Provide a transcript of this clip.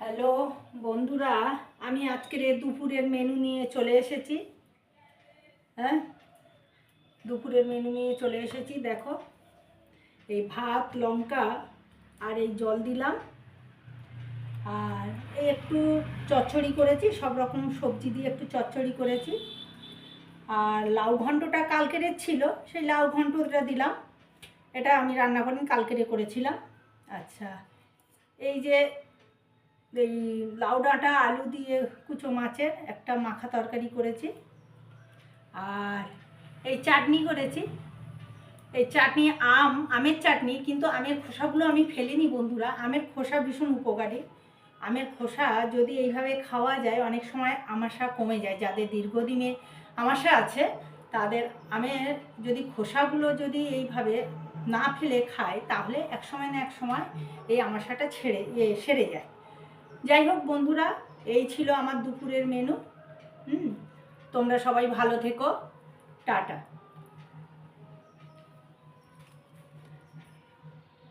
Hello বন্ধুরা, আমি আজকের দুপুরের মেনু নিয়ে চলে এসেছি। হ্যাঁ, দুপুরের মেনু নিয়ে চলে এসেছি। দেখো, এই ভাত, লঙ্কা আর এই জল দিলাম, আর এই একটু চচ্চড়ি করেছি, সব রকম সবজি দিয়ে একটু চচ্চড়ি করেছি। আর লাউ ঘন্টটা কালকের ছিল, সেই লাউ ঘন্টটা দিলাম। এটা আমি রান্না করি, কালকের করেছিলাম। আচ্ছা, এই যে এই লাউ ডাঁটা আলু দিয়ে কুচো মাছের একটা মাখা তরকারি করেছি, আর এই চাটনি করেছি। এই চাটনি আমের চাটনি, কিন্তু আমের খোসাগুলো আমি ফেলিনি বন্ধুরা। আমের খোসা ভীষণ উপকারী। আমের খোসা যদি এইভাবে খাওয়া যায়, অনেক সময় আমাশা কমে যায়। যাদের দীর্ঘদিনে আমাশা আছে, তাদের আমের যদি খোসাগুলো যদি এইভাবে না ফেলে খায়, তাহলে এক সময় না এক সময় এই আমাশাটা সেরে যায়। যাই হোক বন্ধুরা, এই ছিল আমার দুপুরের মেনু। তোমরা সবাই ভালো থেকো। টাটা।